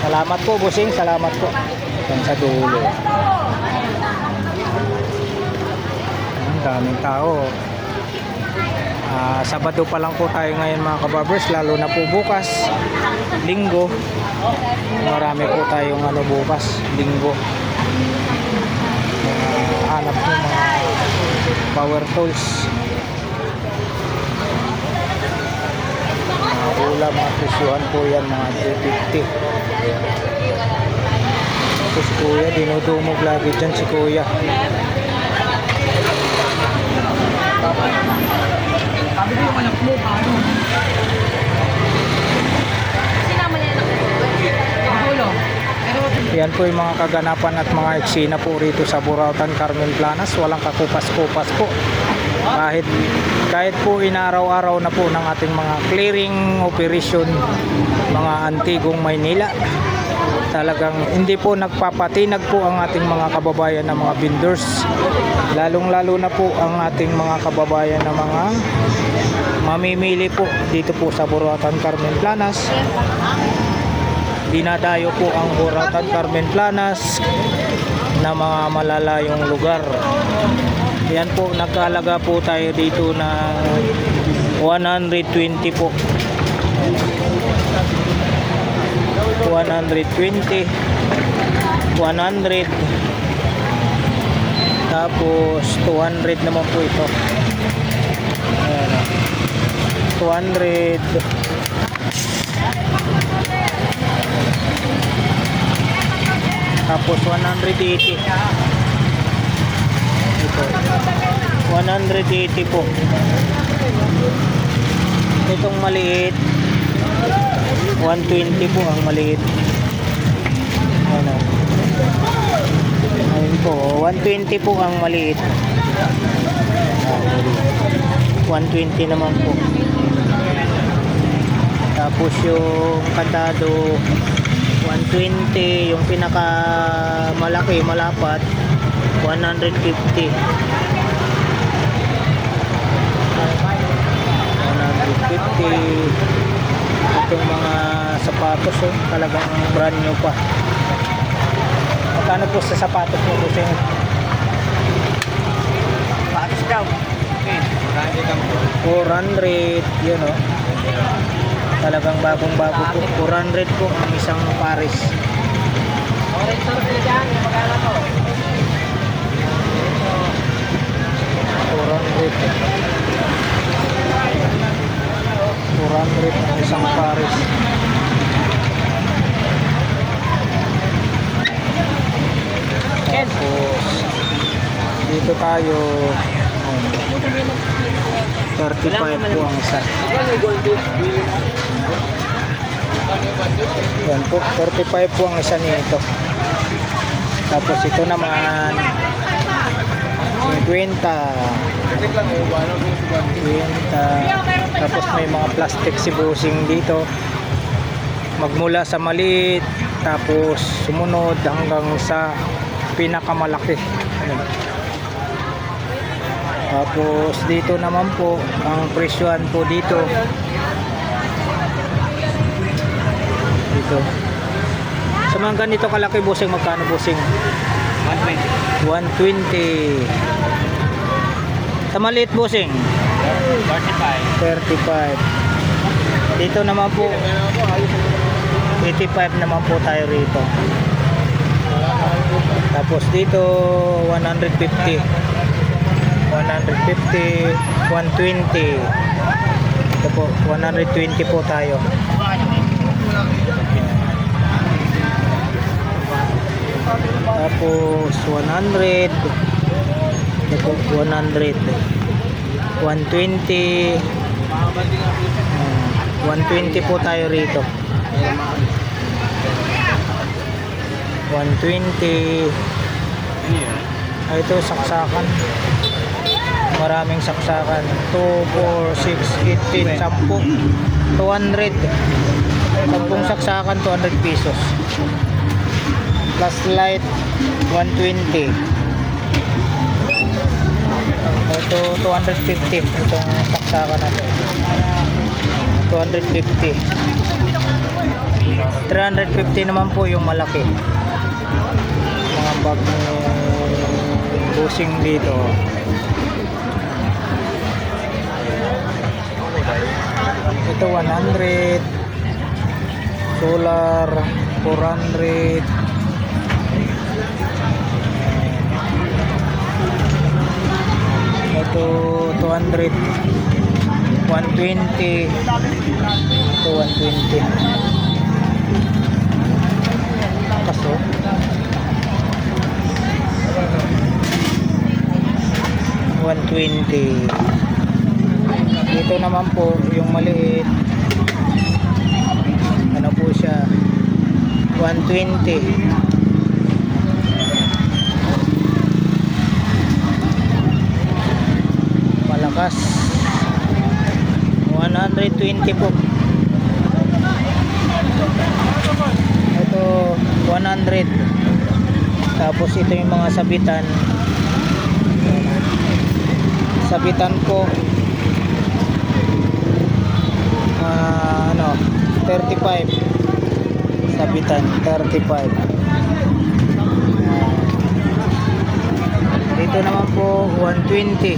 Salamat po, Busing. Salamat po. Hanggang sa dulo. Ang daming tao. Sabado pa lang po tayo ngayon mga kabarbers, lalo na po bukas linggo, marami po tayong ano bukas linggo, hanap po mga power tools, mga ulam, mga presyuhan po yan, mga 350. Tapos si Kuya dinudumog lagi dyan si Kuya. Sabi ko yung anak mo, paano? Sinama niya na Gulo. Yan po yung mga kaganapan at mga eksena po rito sa Burautan, Carmen Planas. Walang kakupas-kupas po. Kahit po inaraw-araw na po ng ating mga clearing operation, mga Antigong Maynila. Talagang hindi po nagpapatinag po ang ating mga kababayan na mga vendors. Lalong-lalo na po ang ating mga kababayan na mga mamimili po dito po sa Burautan, Carmen Planas. Dinadayo po ang Burautan, Carmen Planas na mga malalayong lugar. Yan po, nagkalaga po tayo dito na 120 po. 120, 100, tapos 200 naman po ito. Ayan, 200, tapos 180 ito, 180 po. Itong maliit 120 po ang maliit. Ano? Ayun po, 120 po ang maliit. 120 naman po. Tapos yung kandado 120, yung pinaka malaki, malapat 150. 150. Itong mga sapatos, oh, talagang brand new pa. Magkano po sa sapatos mo, Busing? Patos daw. 400, yun, oh. Talagang bagong-bago po. 400 po ang isang pares. 400 ang isang pares. Tapos dito tayo 35 po ang isa. Yan po, 35 po ang isa nito. Tapos ito naman 50. Tapos may mga plastic si Busing dito, magmula sa maliit tapos sumunod hanggang sa pinakamalaki. Tapos dito naman po ang presyohan po dito sa mga ganito kalaki, Busing, magkano, Busing? 120. Sa maliit, Busing? 35. Dito naman po 85 naman po tayo rito. Tapos dito 150, 120. Ito po 120 po tayo. Tapos 100. Ito po, 100. 120. 120 po tayo rito. 120. Ito saksakan. Maraming saksakan. 2, 4, 6, 18, 10. 200. 10 saksakan, 200 pesos. Plus light, 120. Ito 250. Itong saksakan natin. 250. 350 naman po yung malaki. Mga bag ni busing dito. Ito 100. Solar 400. Ito 200. 120. Ito 120. Kaso 120. Dito naman po yung maliit. Ano po siya? 120. Malakas. 120 po. Ito 100. Tapos ito yung mga sabitan. Sabitan ko 35. Sabitan 35. Dito naman po 120.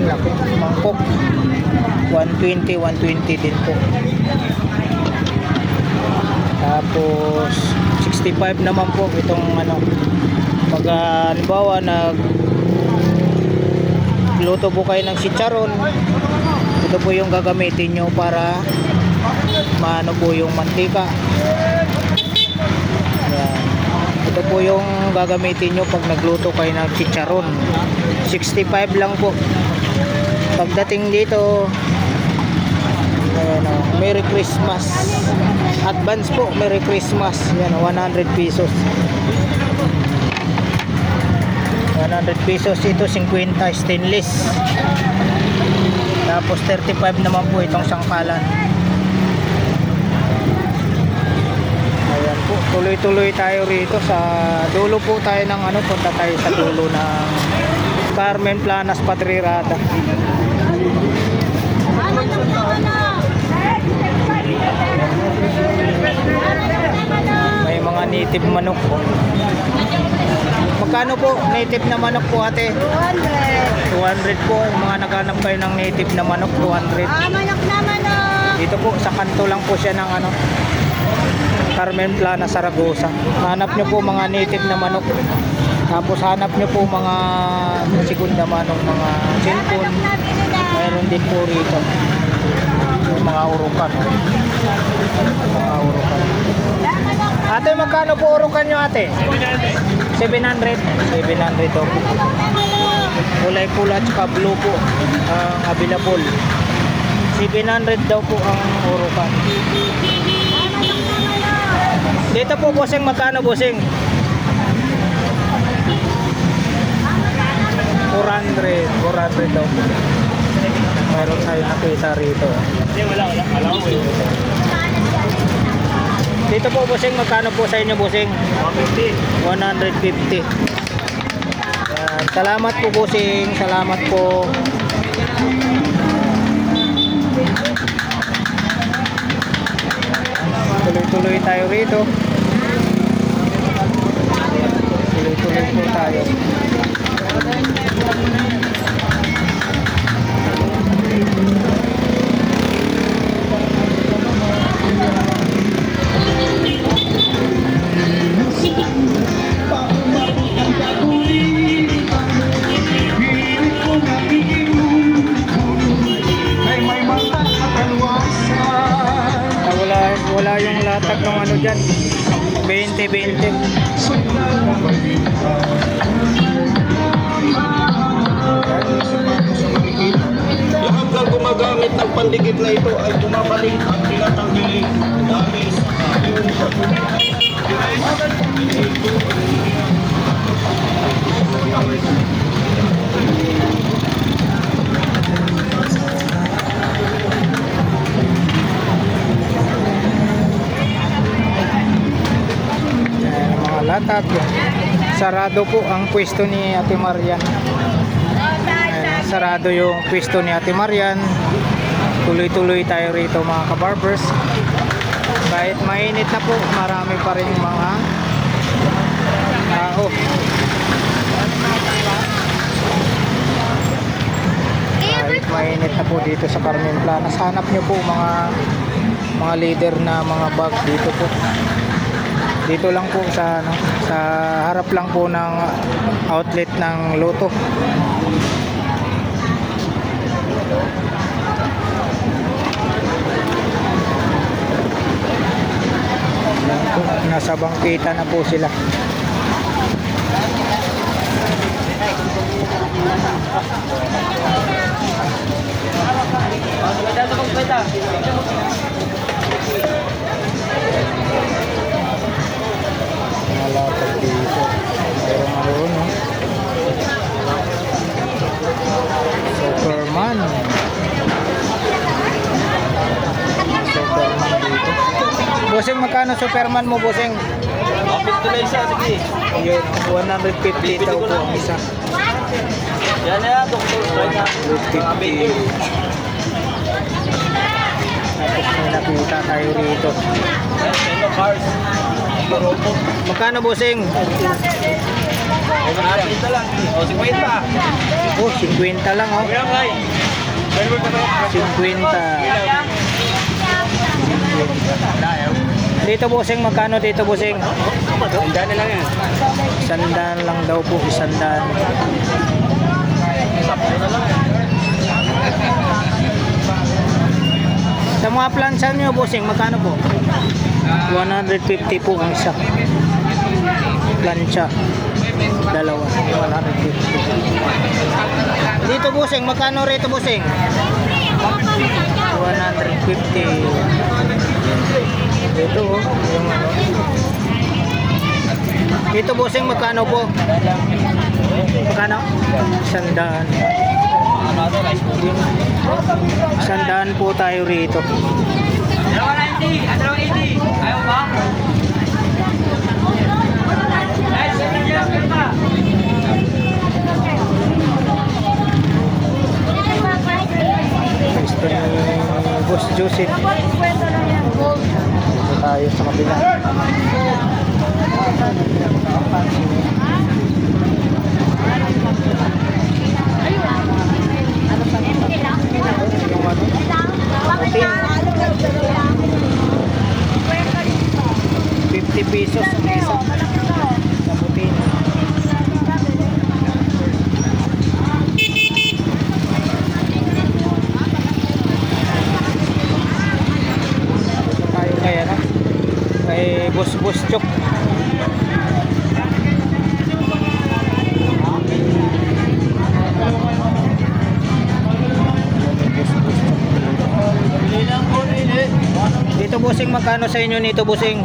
Laki mangkok. 120 din po. Tapos 65 naman po itong pag halimbawa luto po kayo ng chicharon, ito po yung gagamitin nyo para maano po yung mantika. Ayan. Ito po yung gagamitin nyo pag nagluto kayo ng chicharon. 65 lang po. Pagdating dito, ayan, Merry Christmas. Advance po, Merry Christmas. Yan, 100 pesos. 100 pesos ito, 50 stainless. Tapos 35 naman po itong sangkalan. Ayan po, tuloy-tuloy tayo rito sa dulo po tayo ng punta tayo sa dulo ng Carmen Planas Patrirada. May mga native manok po. Magkano po native na manok po ate? 200 po. Yung mga naghanap kayo ng native na manok, 200. Manok na manok. Dito po sa kanto lang po siya ng Carmen Plana, Zaragoza. Hanap nyo po mga native na manok. Tapos hanap nyo po mga segunda manok, mga cellphone. Mayroon din po rito. Yung mga urukan. Mga urukan. Ate, magkano po urukan nyo ate? 700. 700 daw po. Kulay pula at blue po ang available. 700 daw po ang urukan. Dito po bossing, magkano bossing? 400 daw po. Mayroon tayo nakita rito. Wala. Alam ko yun. Dito po bossing, magkano po sa inyo bossing? 150. 150. Yan. Salamat po bossing, salamat po. Tuloy-tuloy tayo rito. Tuloy-tuloy po tayo. Wala yung latag ng dyan, 20 20-20. Hanggang gumagamit ng pandikit na ito ay bumabalik ang tinatanggiling dami sa iyong Ayan, ang mga latag. Sarado po ang pwesto ni Ate Marian. Ayan, sarado yung pwesto ni Ate Marian. Tuloy-tuloy tayo rito mga kabarbers. Kahit mainit na po, marami pa rin mga tao. Kahit mainit na po dito sa Carmen Planas, hanap nyo po mga leader na mga bag dito po. Dito lang po sa sa harap lang po ng outlet ng Lotto. Yan po, nasa bangkita na po sila. Malatag dito. Mayroon ngayon, no? Superman. Superman dito. Bossing, magkano Superman mo, bossing? Kapit ko na isa, sige. Ayun, 150 daw po ang isa. Yan na yan, doktor. Try na. 150. Tapos may nakita tayo rito. Hello, cars. Magkano, bossing? Kapit na lang. O, 50. Oh, 50 lang, oh. 50. Dito, bossing, magkano dito, bossing? Sandaan na lang yan. 100 lang daw po, 100. Sa mga plancha nyo, bossing, magkano po? 150 po ang isa. Plancha. Dalawa. 150. Dito, bossing, magkano rito, bossing? 150. Ito, oh, yung ano. Dito, bossing, magkano po? Magkano? 100. 100 po tayo rito. 290. 280. Ayaw ba? Ay, sino niya? Pero ba? Pwesto ni Boss Joseph. Dito tayo sa kabila. Yung ano? Putin. 50 pesos ang isa. Sa putin. Tayo kaya na kay Boss Chok. Dito, bossing, magkano sa inyo nito, bossing?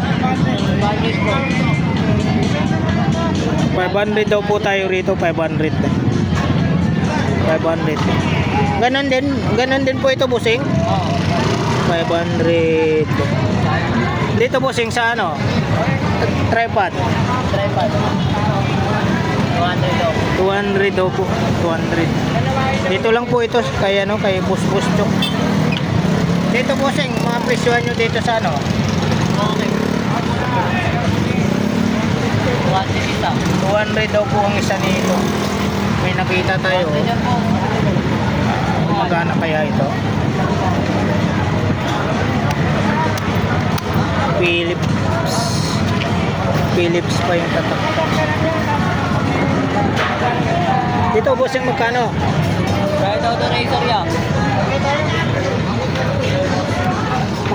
500 daw po tayo rito, 500. 500. Ganon din po ito, bossing? 500. Dito, bossing, sa ano? Tripod. 200 daw po. 200. Dito lang po ito kay ano, kay Boss Chok. Dito, bossing, mga presyohan nyo dito sa ano? 200 daw po ang isa nito. May nakita tayo. Magkano kaya ito? Philips pa yung tatak. Dito, bossing, magkano? Kaya daw ito razor yan.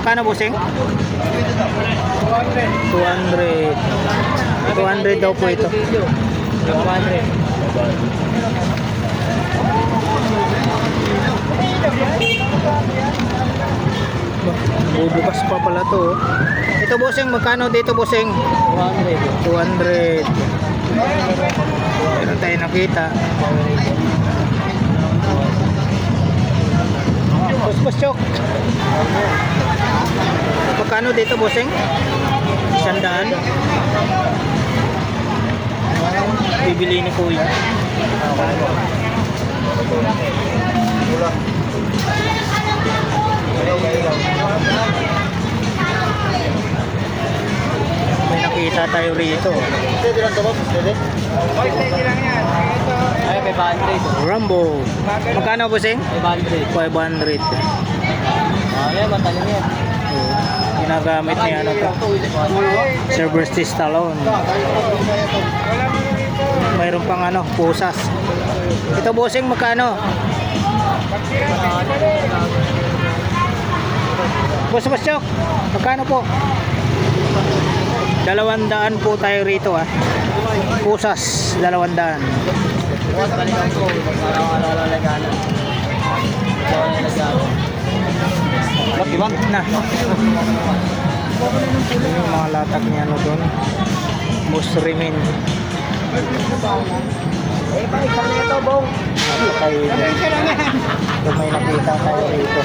magkano bossing? 200. 200 daw po ito. 200. Bubukas pa pala to. Ito bossing, magkano dito bossing? 200. 200. Meron tayo nakita. Puspos-chok. Magkano dito bossing? 100. Bibili ni kuya. May nakita tayo rito. Ay, 500. Rambo. Magkano bossing? 500. 500. Ay, matalim yan. Ginagamit niya ano to. Sylvester Stallone. Mayroon pang ano, pusas. Ito bossing magkano? Boss Chok, magkano po? 200 po tayo rito ah. Pusas, 200. Diba? Na. Yung mga latag niya ano doon. Musrimin. Tayo ito may nakita tayo rito.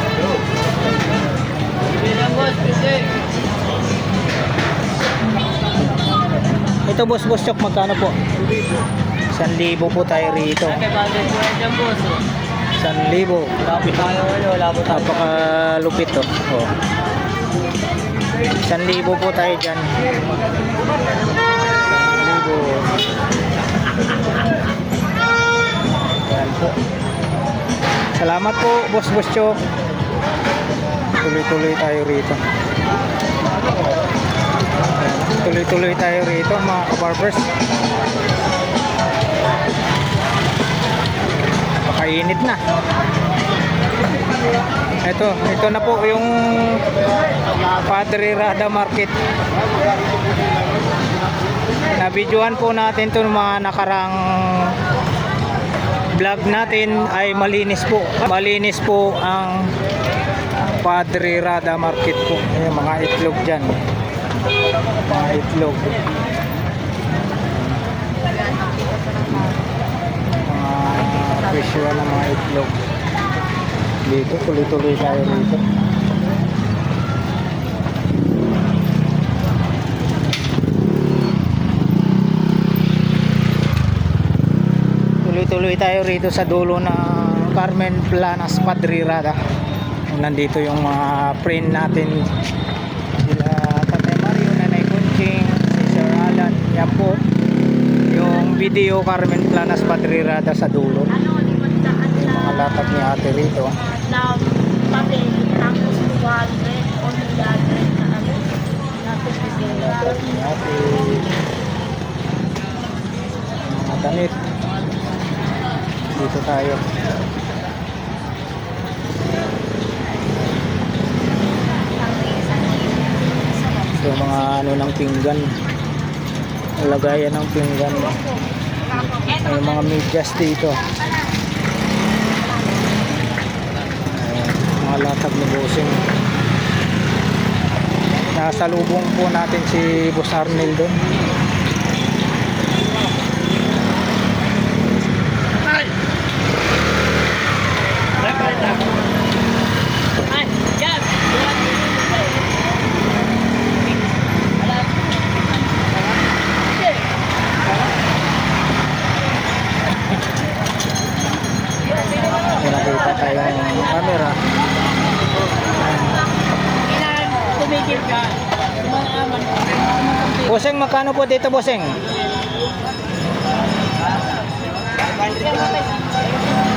Ito boss Chok, magkano po? 1,000 po tayo rito. 1,000. Napakalupit to. Oh. 1,000 po tayo dyan. 1,000. Yan po. Salamat po boss Chok. Tuloy-tuloy tayo rito. Tuloy-tuloy tayo rito mga kabarbers. Pakainit na. Ito na po yung Padre Rada Market. Nabidyohan po natin ito mga nakarang vlog natin ay malinis po. Malinis po ang Padre Rada Market po. Ayan, mga itlog dyan. Mga itlog. Mga presyo ng mga itlog. Dito, tuloy-tuloy tayo dito. Tuloy-tuloy tayo rito sa dulo ng Carmen Planas Padre Rada. Nandito yung mga friend natin. Sila Tatay Mario, Nanay Kunching, si Sir Alan. Yan po yung video Carmen Planas Padre Rada sa dulo. Yung mga latag ni ate rito. Na papel, tapos 200 o 300 na ano. Latag ni ate. Mga damit. Dito tayo. So mga ano ng pinggan, lagayan ng pinggan, may mga medyas dito. Ayan, mga latag ni Bossing. Nasa lubong po natin si Boss Arnel doon. May nakita tayong camera. Tumigil ka. Bossing, magkano po dito Bossing?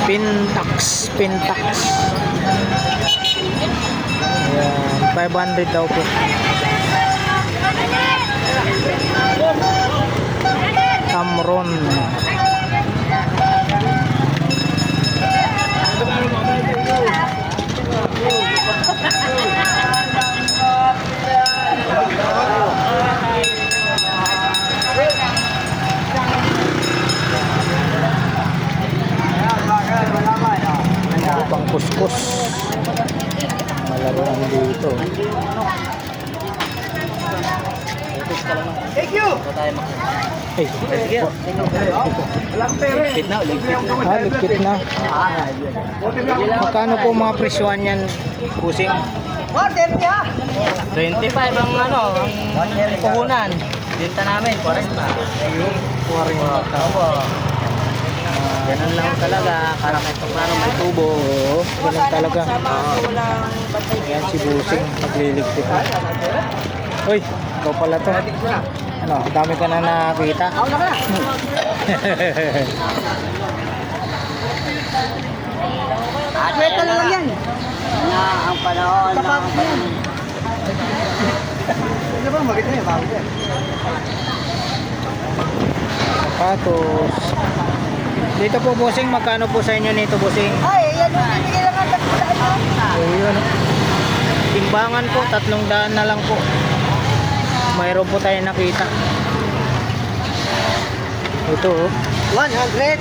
Pintax. Ayan, 500 daw po. Amron. Tapos malaruan dito. Thank you! Ay, ligpit na. Magkano po mga presyohan yan, Busing? 130 ha? 25 ang ang puhunan. Binta namin, 40. 40. Opo. Ganun lang talaga. Para may paano may tubo. Oo, ganun talaga. Ayan si Busing, nagliligpit na. Uy, ikaw pala to. Ano, dami ka na nakakita. Kwenta na lang yan. Na ang panahon ng Ano ba? Maganda yan, bakit yan? Sapatos. Dito po, Busing, magkano po sa inyo nito, Busing? Ay, yan yung bibigay lang ang tagpulaan mo. Ayun. Timbangan po, 300 na lang po. Mayroon po tayo nakita. Ito, oh. 100!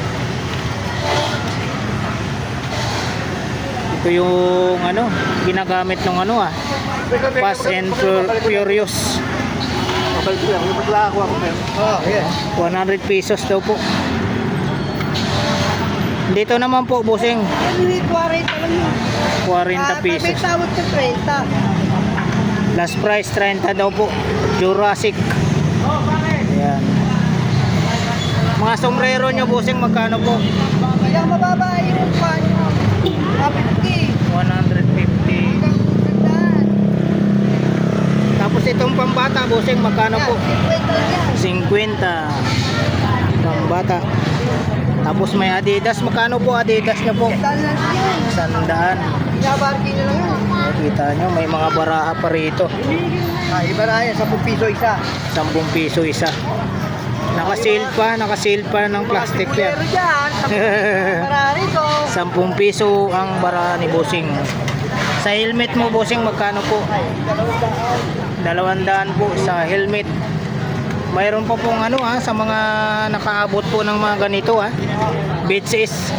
Ito yung ano, ginagamit ng ano Fast and Furious. Oh, yeah. 100 pesos daw po. Dito naman po, Busing, Yan yung 40 lang yun. 40 May pesos. tawag sa 30. Last price 30 daw po. Jurassic. Ayan. Mga sombrero nyo, Busing, magkano po? Yung mababa yung pan. 50. 150. Gandaan. Tapos itong pambata, Busing, magkano po? 50 lang yan. 50. Pambata. Tapos may Adidas, magkano po Adidas nyo po? Saan lang yun? 100. Binabarki nyo lang yun. Kita nyo, may mga baraha pa rito. Iba na yan, 10 piso isa. 10 piso isa. Naka-seal pa ng plastic yan. Pero dyan, Ferrari ko. 10 piso ang baraha ni Busing. Sa helmet mo, Busing, magkano po? 200 po sa helmet. Mayroon pa pong sa mga nakaabot po ng mga ganito Beaches.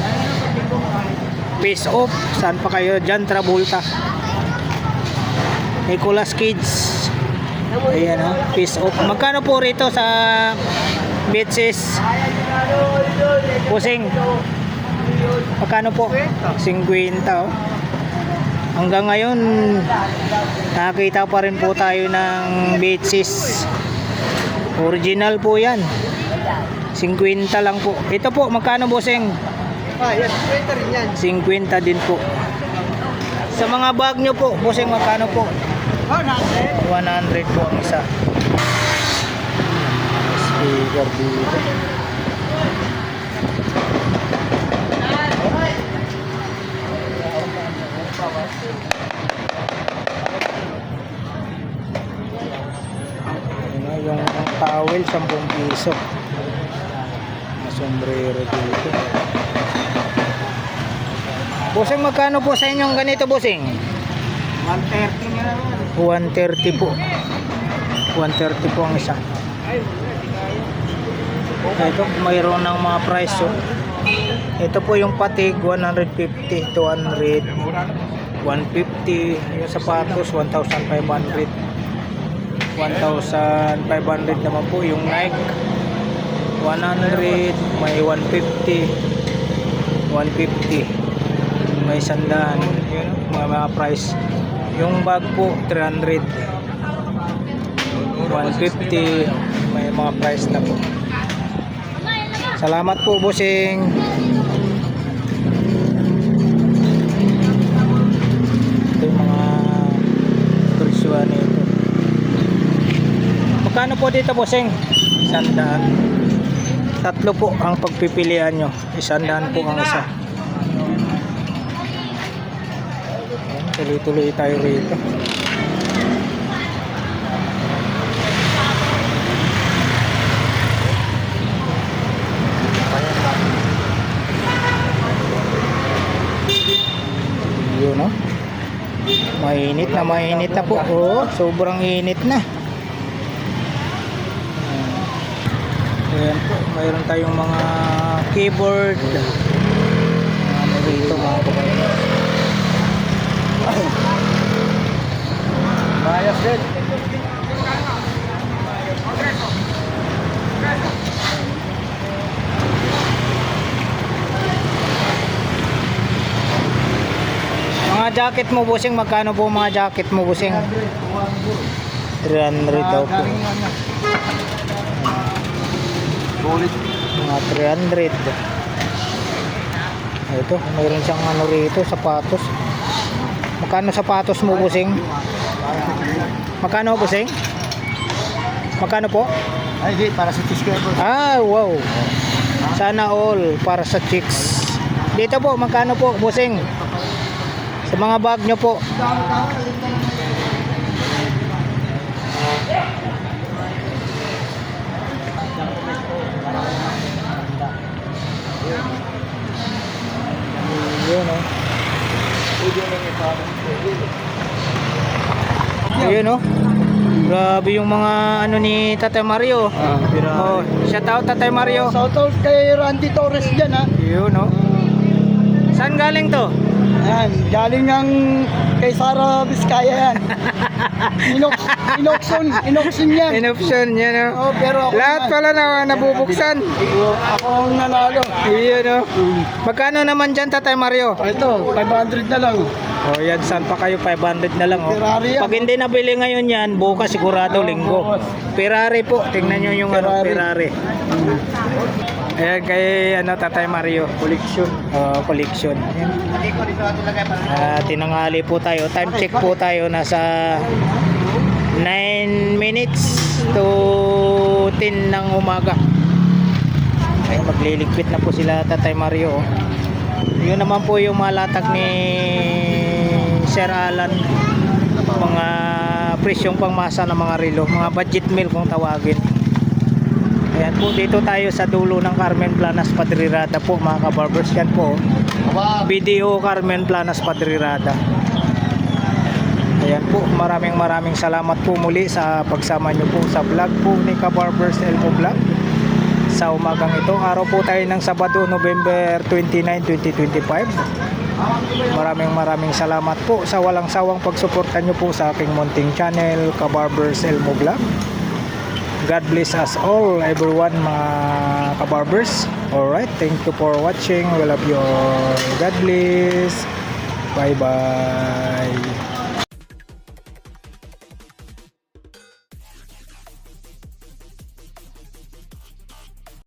Face off. Saan pa kayo? John Travolta. Nicolas Cage. Ayan face off. Magkano po rito sa Beaches? Busing. Magkano po? 50 Hanggang ngayon nakakita pa rin po tayo ng Beaches. Original po yan. 50 lang po. Ito po, magkano, Busing? Yan, 20 rin yan. 50 din po. Sa mga bag nyo po, Busing, magkano po? 100. 100 po ang isa. Speaker dito. Yung towel 10 piso. Sombrero dito. Busing, magkano po sa inyong ganito, Busing? 130 nga naman. 130 po. 130 po ang isa. Ito, mayroon ng mga price. Ito po yung patig, 150, 200, 150. Yung sapatos, 1,500. 1,500 naman po yung Nike. 100, may 150, 150, may 100. Yun, mga price. Yung bag po 300, 150, may mga price na po. Salamat po, Busing. Ito yung mga presyohan nito. Magkano po dito, Busing? 100. Tatlo po ang pagpipilian nyo. 100 po ang isa. Tuloy-tuloy tayo rito. Yun, no? Mainit na po. Oh, sobrang init na. Ayan po, mayroon tayong mga keyboard. Ano rito, mga kapatid. Mga jacket mo, bossing, magkano po mga jacket mo, bossing? 300 daw po. Sulit. Mga 300. Ito, mayroon siyang ano rito, sapatos. Magkano sapatos mo, bossing? Magkano, bossing? Magkano po? Ay, di, para sa cheese ko. Ah, wow. Sana all para sa chicks. Dito po, magkano po, bossing? Sa mga bag nyo po. Yun, oh. Ayun, oh. Grabe yung mga ano ni Tatay Mario. Oh, shout out Tatay Mario. Shoutout kay Randy Torres dyan, ha. Yun, oh. Saan galing to? Ayan, galing ng kay Sara Vizcaya yan. Inokson yan. In-option yan, oh. Oh, pero ako Lahat pala na nabubuksan. Ako ang nanalo. Yun, oh. Magkano naman dyan, Tatay Mario? Ito, 500 na lang. Oh, yan, saan pa kayo? 500 na lang, oh. Ferrari yan. Pag hindi nabili ngayon yan, bukas sigurado linggo. Ferrari po, tingnan nyo yung Ferrari. Ayan kay Tatay Mario. Collection. Collection. Tinanghali po tayo. Time check po tayo. Nasa 9 minutes to 10 ng umaga. Ay, magliligpit na po sila Tatay Mario. Yun naman po yung malatag ni Sir Alan. Mga presyong pangmasa ng mga relo. Mga budget meal kung tawagin. Ayan po, dito tayo sa dulo ng Carmen Planas Padrirada po mga kabarbers. Yan po, BDO Carmen Planas Padrirada. Ayan po, maraming salamat po muli sa pagsama nyo po sa vlog po ni Kabarbers Elmo Vlog. Sa umagang ito, araw po tayo ng Sabado, November 29, 2025. Maraming salamat po sa walang sawang pagsuporta nyo po sa aking munting channel, Kabarbers Elmo Vlog. God bless us all, everyone, mga kabarbers. Alright, thank you for watching. We love you all. God bless. Bye-bye.